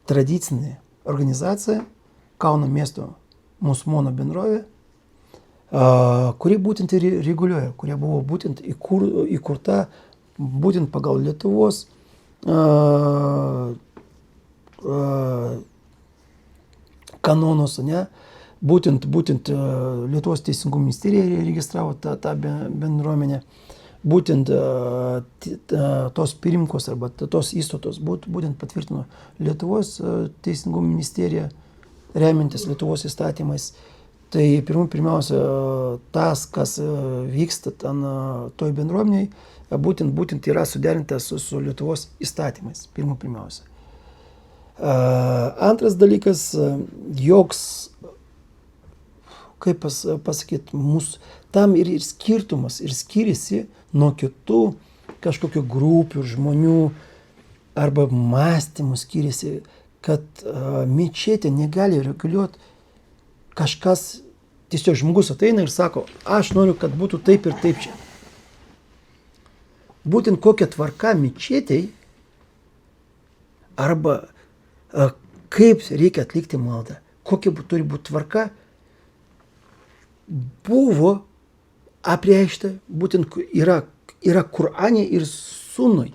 tradicinė organizacija, Kauno miesto musulmonų bendrovė, kuri būtent ir reguliuoja, kurie buvo būtent įkurta būtent pagal Lietuvos kanonus, ne? Būtent Lietuvos teisingumo ministerija registravo tą bendruomenę, būtent tos pirmkos arba tos įstatos būtent patvirtino Lietuvos teisingumo ministerija, remiantis Lietuvos įstatymais. Tai pirmiausia, tas, kas vyksta ten toj bendruomeniai, būtent yra suderinta su Lietuvos įstatymais, pirmiausia. Antras dalykas, joks, kaip pasakyti, mūsų tam ir skirtumas, ir skiriasi nuo kitų kažkokių grupių, žmonių arba mąstymų skiriasi, kad mečetė negali reguliuoti kažkas, tiesiog žmogus ateina ir sako, aš noriu, kad būtų taip ir taip čia. Būtent kokia tvarka mečetei arba kaip reikia atlikti maldą, kokia turi būti tvarka, buvo apreikšta, būtent yra Kurane ir Sunnoj.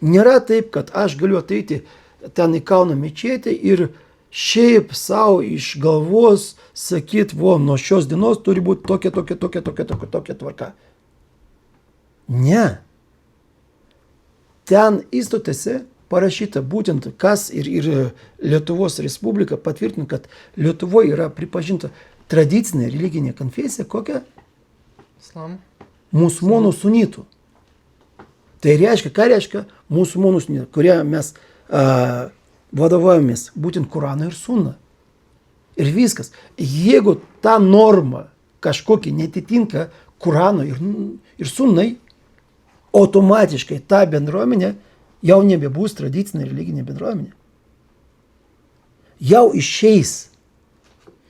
Nėra taip, kad aš galiu ateiti ten į Kauno mečetę ir šiaip savo iš galvos sakyt, nuo šios dienos turi būti tokia tvarka. Ne. Ten įstatėse parašyta būtent kas ir Lietuvos Respublika patvirtina, kad Lietuvoje yra pripažinta tradicinė religinė konfesija, kokia? Islam. Musulmonų sunitų. Tai reiškia, ką reiškia musulmonų sunitų, kurie mes vadovaujamės būtent Kuranu ir Sunna. Ir viskas. Jeigu ta norma kažkokia netitinka Kurano ir Sunnai, automatiškai ta bendruomenė jau nebebus tradicinė religinė bendruomenė. Jau išeis.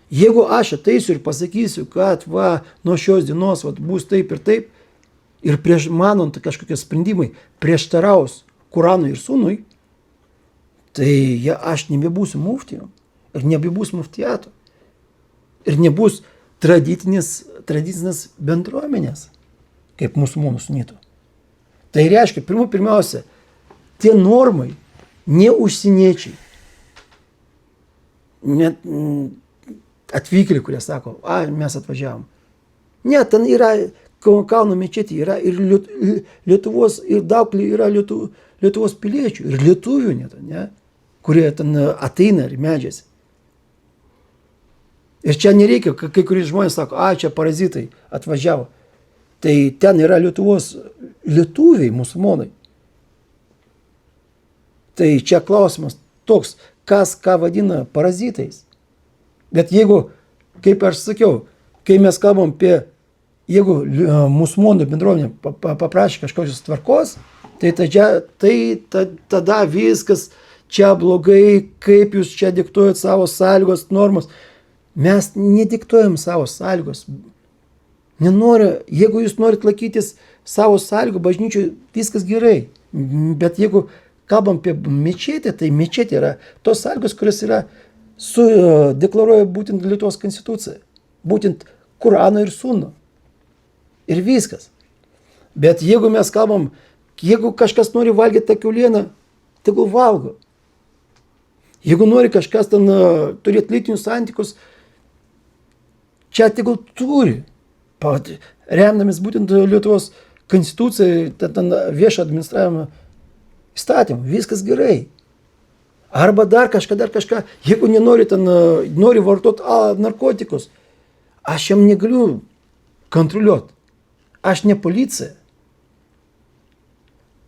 Jeigu aš ateisiu ir pasakysiu, kad nuo šios dienos bus taip ir taip, ir manant kažkokie sprendimai prieštaraus Kuranui ir Sunnui, tai aš nebebūsiu muftijom ir nebebus muftijato. Ir nebus tradicinės bendruomenės, kaip musulmonų sunitų. Tai reiškia, pirmiausia, tie normai, ne užsieniečiai, net atvykėliai, kurie sako, mes atvažiavom. Ne, ten yra Kauno mečetė, yra ir Lietuvos, ir daug yra Lietuvos piliečių, ir lietuvių net, ne, kurie ten ateina ir medžiasi. Ir čia nereikia, kai kurie žmonės sako, čia parazitai atvažiavo. Tai ten yra Lietuvos lietuviai, musulmonai. Tai čia klausimas toks, kas ką vadina parazitais. Bet jeigu, kaip aš sakiau, kai mes kalbam apie, jeigu musulmonų bendruomenė paprašė kažkokios tvarkos, tai tada viskas čia blogai, kaip jūs čia diktuojat savo sąlygos, normas. Mes nediktuojam savo sąlygos. Jeigu jūs norit laikytis savo sąlygų bažnyčių, viskas gerai. Bet jeigu kalbam apie mečetę, tai mečetė yra tos sąlygos, kurios yra deklaruoja būtent Lietuvos konstitucija. Būtent Kurano ir Sunno. Ir viskas. Bet jeigu mes kalbam, jeigu kažkas nori valgyti tą kiaulieną, tegul valgo. Jeigu nori kažkas ten turėti lytinius santykius, čia tegul turi. Remdamis būtent Lietuvos konstituciją, ten viešą administravimą įstatymą, viskas gerai. Arba dar kažką, jeigu nori vartoti narkotikus, aš jam negaliu kontroliuoti. Aš ne policija.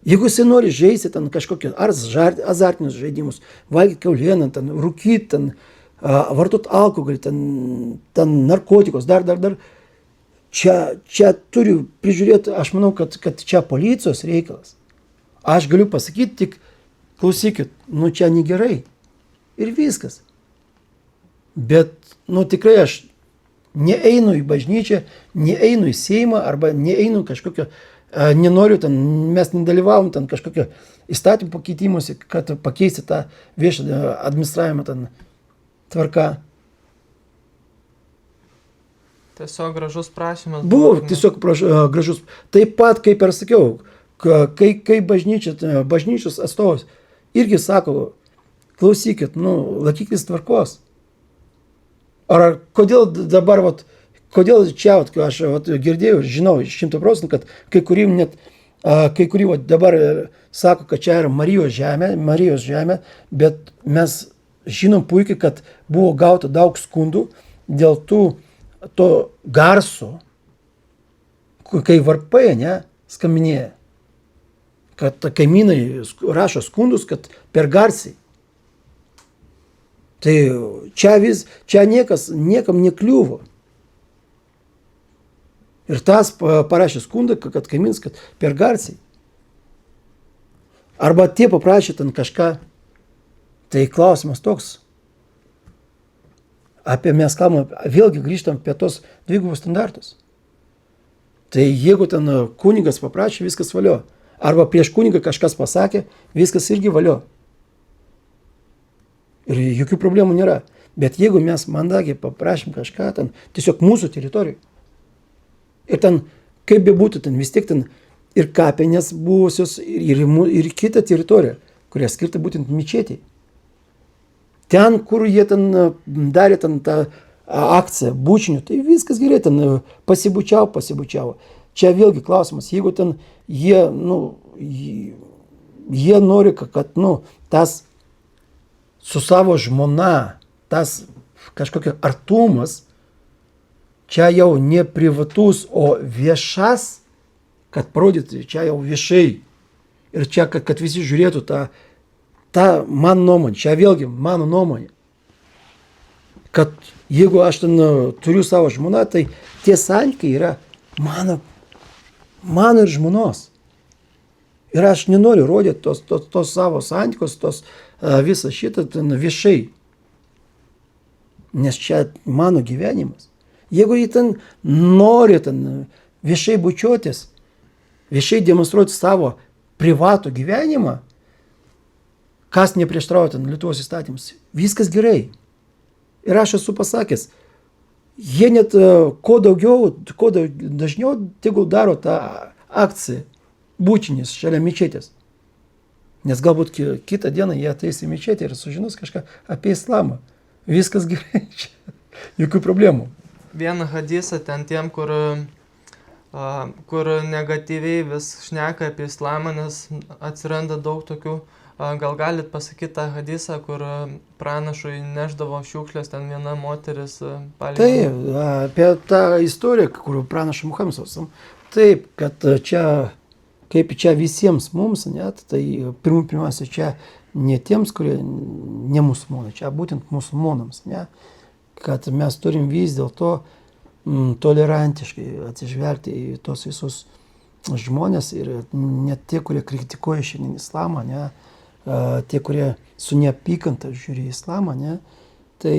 Jeigu jis nori žaisti ten kažkokius azartinius žaidimus, valgyti kiaulieną, rūkyti, vartoti alkoholį, ten narkotikus, dar. Čia turiu prižiūrėti, aš manau, kad čia policijos reikalas. Aš galiu pasakyti tik, klausykit, čia negerai. Ir viskas. Bet, tikrai aš neeinu į bažnyčią, neeinu į Seimą arba neeinu kažkokio, nenoriu mes nedalyvavom kažkokio įstatymų pakeitimuose, kad pakeisti tą viešą administravimą tvarką. Tiesiog gražus prašymas. Buvo tiesiog gražus. Taip pat, kaip ir sakiau, kai bažnyčios atstovas irgi sako, klausykit, laikykis tvarkos. Ar kodėl dabar, kodėl čia, aš girdėjau, žinau 100%, kad kai kurie dabar sako, kad čia yra Marijos žemė, bet mes žinom puikiai, kad buvo gauta daug skundų dėl to garso, kai varpai, skambinėja, kad kaimynai rašo skundus, kad per garsiai. Tai čia niekam nekliuvo. Ir tas parašė skundą, kad kaimynas, kad per garsiai. Arba tie paprašė ten kažką. Tai klausimas toks. Mes kalbame, vėlgi grįžtam apie tos dvigubus standartus. Tai jeigu ten kunigas paprašė, viskas valio. Arba prieš kunigą kažkas pasakė, viskas irgi valio. Ir jokių problemų nėra. Bet jeigu mes mandagiai paprašym kažką tiesiog mūsų teritorijai. Ir kaip bebūtų, vis tiek ir kapinės buvusios, ir kita teritorija, kuria skirta būtent mečetei. Ten, kur jie darė tą akciją bučinių, tai viskas gerai, pasibučiavo. Čia vėlgi klausimas, jeigu jie nori, kad tas su savo žmona, tas kažkokia artumas, čia jau ne privatus, o viešas, kad parodyti, čia jau viešai. Ir čia, kad visi žiūrėtų tą mano nuomonė, čia vėlgi mano nuomonė, kad jeigu aš turiu savo žmoną, tai tie santykiai yra mano ir žmonos. Ir aš nenoriu rodyti tos savo santykius, visą šitą viešai. Nes čia mano gyvenimas. Jeigu jie nori viešai bučiotis, viešai demonstruoti savo privatų gyvenimą, kas neprieštrauja Lietuvos įstatymus, viskas gerai. Ir aš esu pasakęs, jie net kuo dažniau tegul daro tą akciją bučinis šalia mečetės. Nes galbūt kitą dieną jie ateis į mečetę ir sužinos kažką apie islamą. Viskas gerai, jokių problemų. Vieną hadisą tiem, kur negatyviai vis šneka apie islamą, nes atsiranda daug tokių. Gal galit pasakyti tą hadisą, kur pranašui neždavo šiukšlės, ten viena moteris palydėjo? Tai apie tą istoriją, kur pranašą Muhamedas Taip, kad čia, kaip čia visiems mums, net, tai pirmiausia, čia ne tiems, kurie ne musulmonai, čia būtent musulmonams, ne, kad mes turim vis dėlto tolerantiškai atsižvelgti į tos visus žmonės ir net tie, kurie kritikuoja šiandien islamą, ne, tie, kurie su neapykanta žiūri į islamą, ne, tai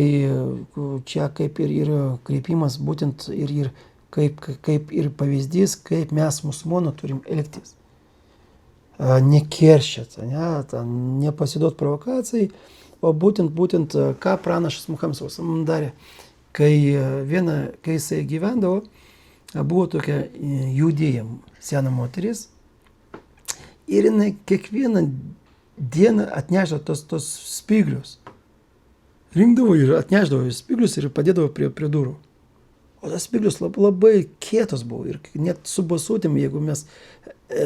čia kaip ir kreipimas būtent ir kaip ir pavyzdys, kaip mes musulmonų turim elgtis. Nekerščiat, ne, nepasiduot provokacijai, o būtent ką pranašas Muhamedas darė. Kai jisai gyvendavo, buvo tokia judėja sena moteris ir jinai kiekvieną dieną atnešdavo tos spyglius. Rinkdavo ir atnešdavo spyglius ir padėdavo prie durų. O tas spyglius labai kietos buvo ir net su basutėm, jeigu mes,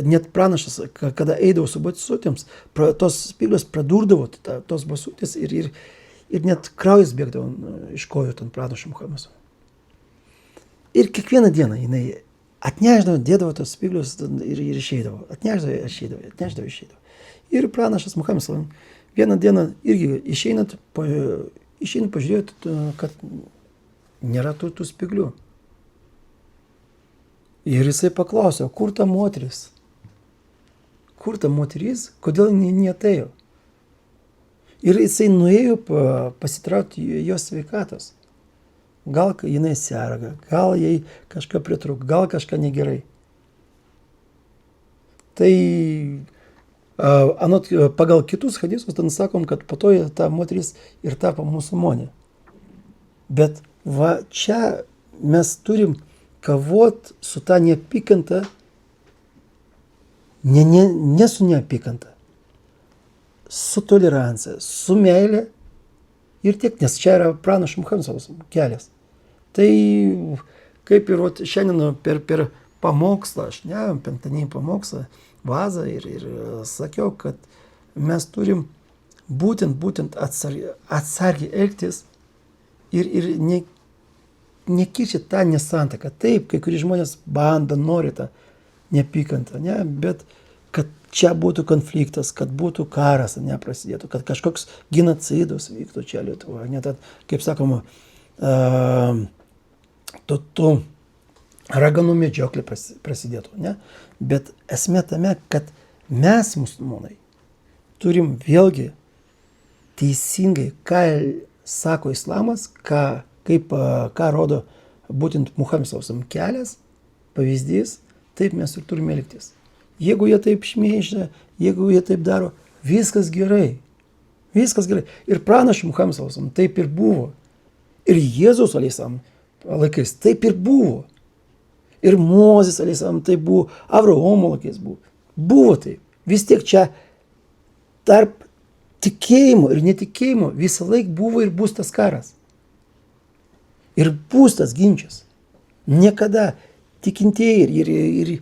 net pranašas, kada eidavo su basutėms, tos spyglius pradurdavo tos basutės ir net kraujas bėgdavo iš kojų ten pranašo Muhamedo. Ir kiekvieną dieną jinai atnešdavo, dėdavo tos spyglius ir išeidavo. Atnešdavo, išeidavo. Ir pranašas Muhamedas vieną dieną irgi išeinant pažiūrėjo, kad nėra tų spyglių. Ir jisai paklausė, kur ta moteris? Kur ta moteris? Kodėl neatėjo? Ir jisai nuėjo pasitraukti jos sveikatos. Gal jinai serga, gal jai kažką pritrūko, gal kažką negerai. Tai pagal kitus hadisus ten sakom, kad po to ta moteris ir tapo musulmonė. Bet va čia mes turim kovot su ta neapykanta, ne su neapykanta, su tolerancija, su meilė ir tiek, nes čia yra pranašo Muhamedo kelias. Tai kaip ir šiandien per pamokslą, aš penktadienį pamokslą, vazą ir sakiau, kad mes turim būtent atsargiai elgtis ir nekirčyti tą nesantaką. Taip, kai kurie žmonės bando, nori tą neapykantą, ne, bet kad čia būtų konfliktas, kad būtų karas, neprasidėtų, kad kažkoks genocidas vyktų čia Lietuvoje. Net, kaip sakoma, tų raganų medžioklė prasidėtų. Ne? Bet esmė tame, kad mes, musulmonai, turim vėlgi teisingai, ką sako islamas, ką rodo būtent Muhamedas kelias, pavyzdys, taip mes ir turime elgtis. Jeigu jie taip šmeižia, jeigu jie taip daro, viskas gerai. Viskas gerai. Ir pranašo Muhamedas taip ir buvo. Ir Jėzus aleisam laikais taip ir buvo. Ir Mozės aleisam taip buvo. Abraomo laikais buvo. Buvo taip. Vis tiek čia tarp tikėjimo ir netikėjimo visą laiką buvo ir bus tas karas. Ir bus tas ginčas. Niekada tikintieji ir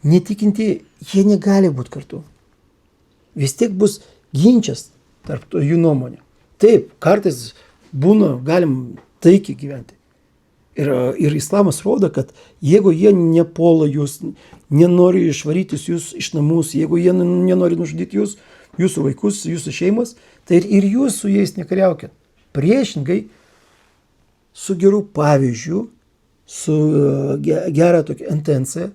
netikintieji, jie negali būti kartu. Vis tiek bus ginčas tarp jų nuomonių. Taip, kartais galim taikiai gyventi. Ir islamas rodo, kad jeigu jie nepuola jūs, nenori išvaryti jūs iš namus, jeigu jie nenori nužudyti jūs, jūsų vaikus, jūsų šeimas, tai ir jūs su jais nekariaukit. Priešingai, su geru pavyzdžiu, su gera tokia intencija,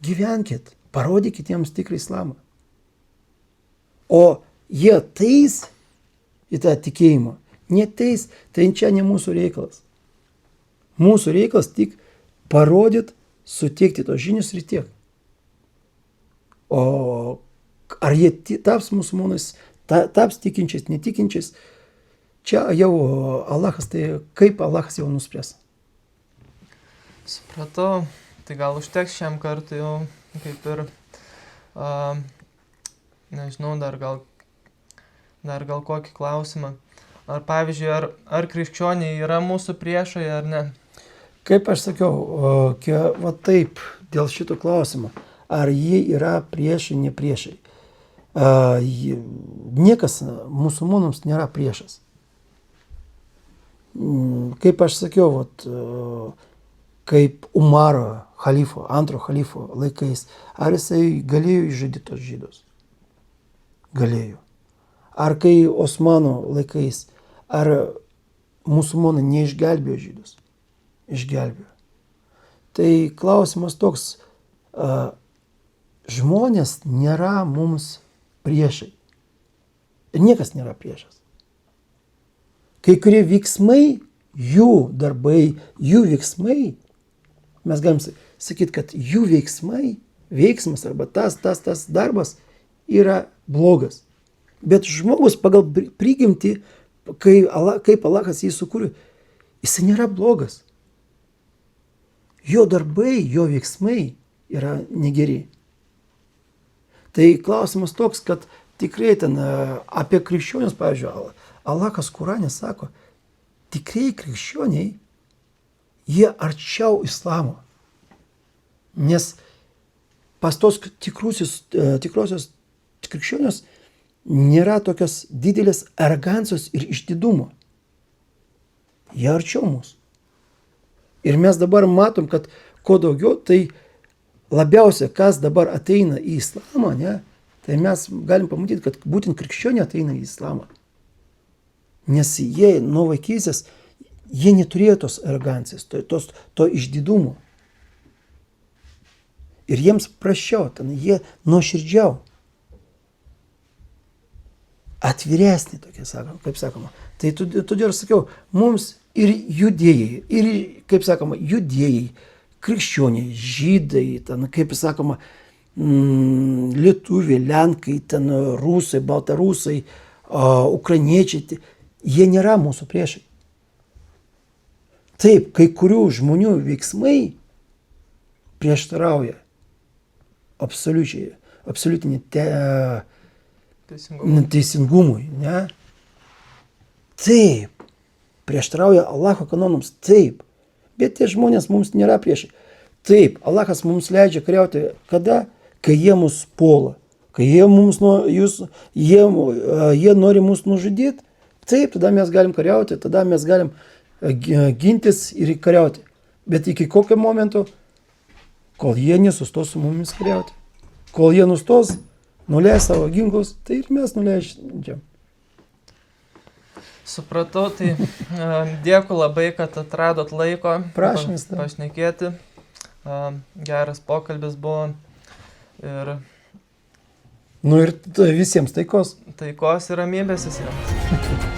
gyvenkit, parodykit jiems tikrą islamą. O jie teis į tą tikėjimą, neteis, tai čia ne mūsų reikalas. Mūsų reikalas tik parodyt, suteikti tos žinios ir tiek. O ar jie taps musulmonais, taps tikinčiais, netikinčiais, čia jau Allahas, tai kaip Allahas jau nuspręs. Supratau, tai gal užteks šiam kartui jau kaip ir, nežinau, dar gal kokį klausimą. Ar pavyzdžiui, ar krikščioniai yra mūsų priešai ar ne? Kaip aš sakiau, va taip, dėl šito klausimo, ar jie yra priešai, ne priešai. Niekas musulmonams nėra priešas. Kaip aš sakiau, kaip Umaro halifo, antro halifo laikais, ar jisai galėjo išžudyti tos žydus? Galėjo. Ar kai Osmanų laikais, ar musulmonai neišgelbėjo žydus? Išgelbėjo. Tai klausimas toks, žmonės nėra mums priešai. Ir niekas nėra priešas. Kai kurie veiksmai, jų darbai, jų veiksmai, mes galim sakyti, kad jų veiksmas arba tas darbas yra blogas. Bet žmogus pagal prigimtį, kaip Alachas jį sukūrė, jis nėra blogas. Jo darbai, jo veiksmai yra negeri. Tai klausimas toks, kad tikrai ten apie krikščionius, pavyzdžiui, Alachas Kurane sako, tikrai krikščioniai, jie arčiau islamo. Nes pas tos tikrosios krikščionius nėra tokios didelės arogancijos ir išdidumo. Jie arčiau mūsų. Ir mes dabar matom, kad kuo daugiau, tai labiausia, kas dabar ateina į islamą, ne, tai mes galim pamatyti, kad būtent krikščioniai ateina į islamą. Nes jie nuo vaikystės, jie neturėjo tos arogancijos, to išdidumo. Ir jiems praščiau, jie nuoširdžiau. Atviresnį tokie, kaip sakoma. Tai todėl sakiau, mums ir judėjai, ir, kaip sakoma, judėjai, krikščioniai, žydai, ten, kaip sakoma, lietuviai, lenkai, ten, rusai, baltarusai, ukrainiečiai, jie nėra mūsų priešai. Taip, kai kurių žmonių veiksmai prieštarauja absoliutinį teisingumui, ne? Taip, prieštarauja Allaho kanonams, taip, bet tie žmonės mums nėra priešai. Taip, Allahas mums leidžia kariauti, kada? Kai jie mus puola, kai jie nori mus nužudyti, taip, tada mes galim kariauti, tada mes galim gintis ir kariauti. Bet iki kokio momento, kol jie nesustos su mumis kariauti. Kol jie nustos, nuleis savo ginklus, tai ir mes nuleidžiam. Supratau, tai dėkui labai, kad atradot laiko pašnekėti. Geras pokalbis buvo. Ir ir visiems taikos. Taikos ir ramybės visiems.